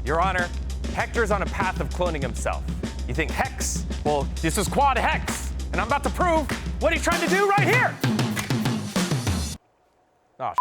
Your Honor, Hector's on a path of cloning himself. You think Hex? Well, this is Quad Hex, and I'm about to prove what he's trying to do right here. Oh,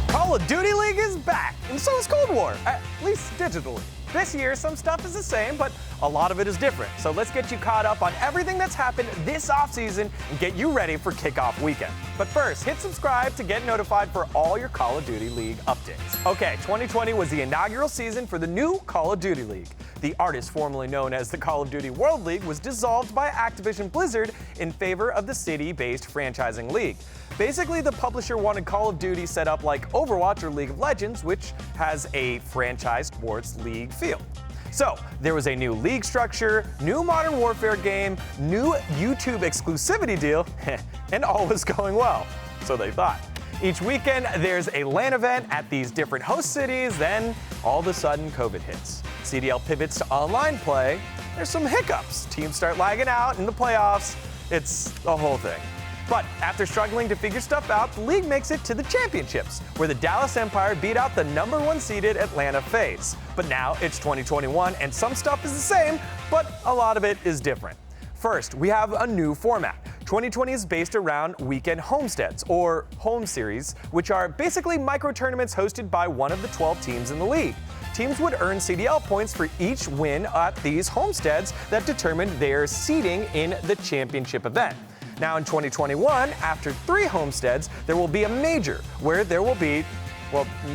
Call of Duty League is back, and so is Cold War, at least digitally. This year, some stuff is the same, but a lot of it is different. So let's get you caught up on everything that's happened this offseason and get you ready for kickoff weekend. But first, hit subscribe to get notified for all your Call of Duty League updates. Okay, 2020 was the inaugural season for the new Call of Duty League. The artist formerly known as the Call of Duty World League was dissolved by Activision Blizzard in favor of the city-based franchising league. Basically, the publisher wanted Call of Duty set up like Overwatch or League of Legends, which has a franchise sports league feel. So, there was a new league structure, new Modern Warfare game, new YouTube exclusivity deal, and all was going well. So they thought. Each weekend, there's a LAN event at these different host cities, then all of a sudden, COVID hits. CDL pivots to online play, there's some hiccups. Teams start lagging out in the playoffs, it's a whole thing. But after struggling to figure stuff out, the league makes it to the championships, where the Dallas Empire beat out the #1 seeded Atlanta FaZe. But now it's 2021, and some stuff is the same, but a lot of it is different. First, we have a new format. 2020 is based around weekend homesteads, or home series, which are basically micro-tournaments hosted by one of the 12 teams in the league. Teams would earn CDL points for each win at these homesteads that determined their seeding in the championship event. Now in 2021, after 3 homesteads, there will be a major, where there will be,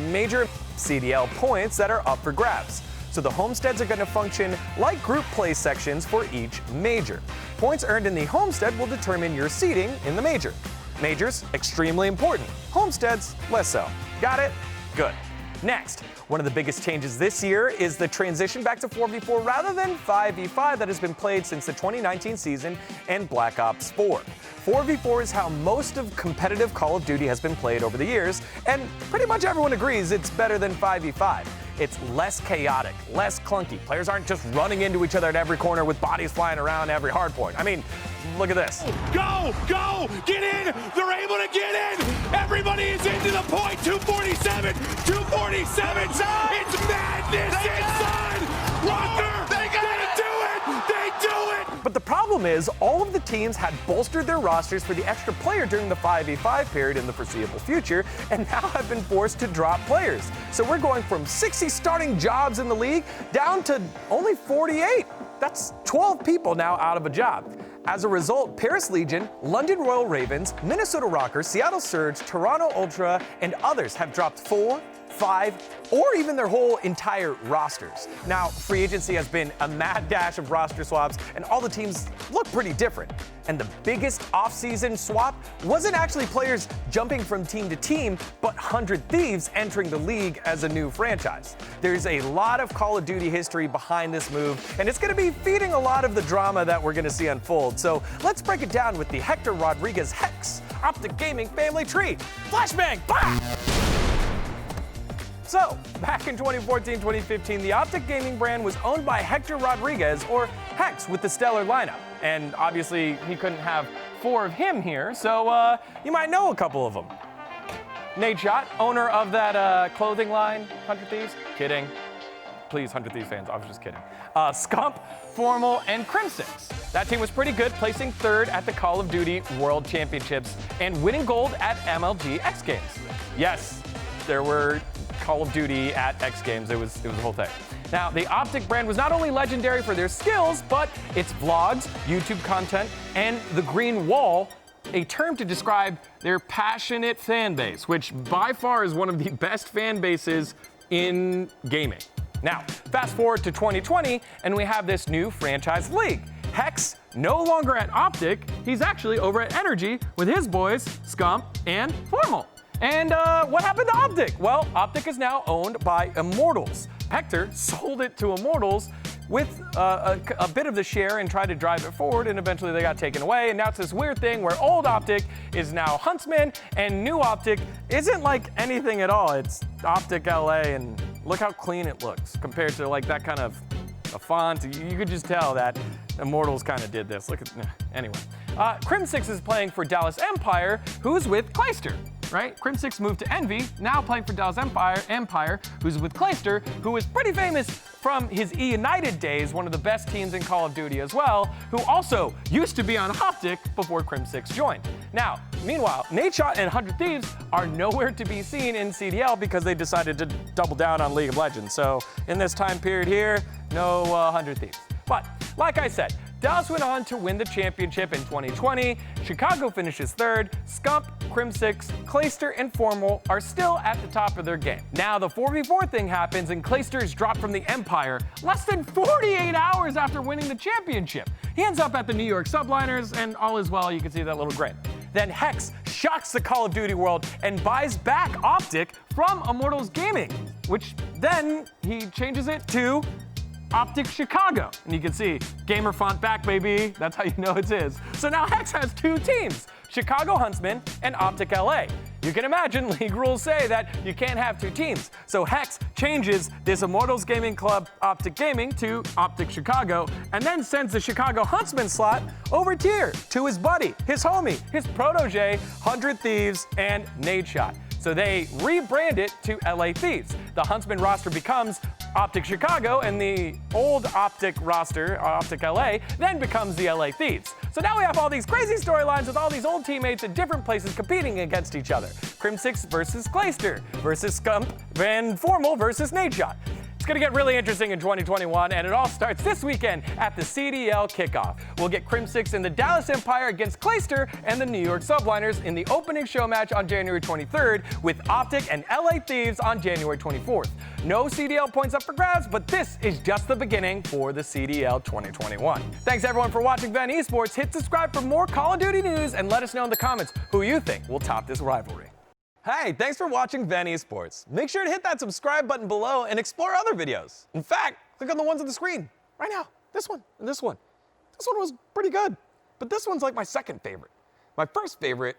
major CDL points that are up for grabs. So the homesteads are going to function like group play sections for each major. Points earned in the homestead will determine your seeding in the major. Majors, extremely important. Homesteads, less so. Got it? Good. Next, one of the biggest changes this year is the transition back to 4v4 rather than 5v5 that has been played since the 2019 season and Black Ops 4. 4v4 is how most of competitive Call of Duty has been played over the years, and pretty much everyone agrees it's better than 5v5. It's less chaotic, less clunky. Players aren't just running into each other at every corner with bodies flying around every hard point. I mean, look at this. Go, get in, they're able to get in. Everybody is into the point, 247, it's madness inside. Rocker, they do it. But the problem is, all of the teams had bolstered their rosters for the extra player during the 5v5 period in the foreseeable future, and now have been forced to drop players. So we're going from 60 starting jobs in the league down to only 48. That's 12 people now out of a job. As a result, Paris Legion, London Royal Ravens, Minnesota Rockers, Seattle Surge, Toronto Ultra, and others have dropped 4, 5, or even their whole entire rosters. Now, free agency has been a mad dash of roster swaps, and all the teams look pretty different. And the biggest offseason swap wasn't actually players jumping from team to team, but 100 Thieves entering the league as a new franchise. There's a lot of Call of Duty history behind this move, and it's going to be feeding a lot of the drama that we're going to see unfold. So let's break it down with the Hector Rodriguez Hex Optic Gaming family tree. Flashbang! Bah! So, back in 2014-2015, the Optic Gaming brand was owned by Hector Rodriguez, or Hex, with the stellar lineup. And obviously, he couldn't have 4 of him here, so you might know a couple of them. Nate Schott, owner of that clothing line, 100 Thieves. Kidding. Please, 100 Thieves fans, I was just kidding. Scump, Formal, and Crimsix. That team was pretty good, placing 3rd at the Call of Duty World Championships and winning gold at MLG X Games. Yes, there were Call of Duty at X Games. It was the whole thing. Now, the Optic brand was not only legendary for their skills, but its vlogs, YouTube content, and the green wall, a term to describe their passionate fan base, which by far is one of the best fan bases in gaming. Now, fast forward to 2020, and we have this new franchise league. Hex, no longer at Optic, he's actually over at Energy with his boys, Scump and Formal. And what happened to Optic? Well, Optic is now owned by Immortals. Hector sold it to Immortals with a bit of the share and tried to drive it forward, and eventually they got taken away. And now it's this weird thing where old Optic is now Huntsman, and new Optic isn't like anything at all. It's Optic LA, and look how clean it looks compared to like that kind of a font. You could just tell that Immortals kind of did this. Look at, anyway. Crimsix is playing for Dallas Empire, who's with Clayster. right? Crim6 moved to Envy, now playing for Dallas Empire, who's with Clayster, who is pretty famous from his E-United days, one of the best teams in Call of Duty as well, who also used to be on Optic before Crim6 joined. Now, meanwhile, Nadeshot and 100 Thieves are nowhere to be seen in CDL because they decided to double down on League of Legends. So in this time period here, no 100 Thieves. But like I said, Dallas went on to win the championship in 2020. Chicago finishes third. Scump, Crim6, Clayster, and Formal are still at the top of their game. Now the 4v4 thing happens and Clayster is dropped from the Empire less than 48 hours after winning the championship. He ends up at the New York Subliners, and all is well. You can see that little grin. Then Hex shocks the Call of Duty world and buys back Optic from Immortals Gaming, which then he changes it to Optic Chicago. And you can see gamer font back, baby. That's how you know it's his. So now Hex has two teams, Chicago Huntsmen and Optic LA. You can imagine league rules say that you can't have two teams. So Hex changes this Immortals Gaming Club Optic Gaming to Optic Chicago and then sends the Chicago Huntsman slot over tier to his buddy, his homie, his protege, 100 Thieves and Nadeshot. So they rebrand it to LA Thieves. The Huntsman roster becomes Optic Chicago, and the old Optic roster, Optic LA, then becomes the LA Thieves. So now we have all these crazy storylines with all these old teammates in different places competing against each other. Crim6 versus Clayster, versus Scump, and Formal versus Nadeshot. It's going to get really interesting in 2021, and it all starts this weekend at the CDL kickoff. We'll get Crim6 and the Dallas Empire against Clayster and the New York Subliners in the opening show match on January 23rd, with Optic and LA Thieves on January 24th. No CDL points up for grabs, but this is just the beginning for the CDL 2021. Thanks everyone for watching VENN Esports. Hit subscribe for more Call of Duty news and let us know in the comments who you think will top this rivalry. Hey, thanks for watching VENN Esports. Make sure to hit that subscribe button below and explore other videos. In fact, click on the ones on the screen right now. This one and this one. This one was pretty good, but this one's like my second favorite. My first favorite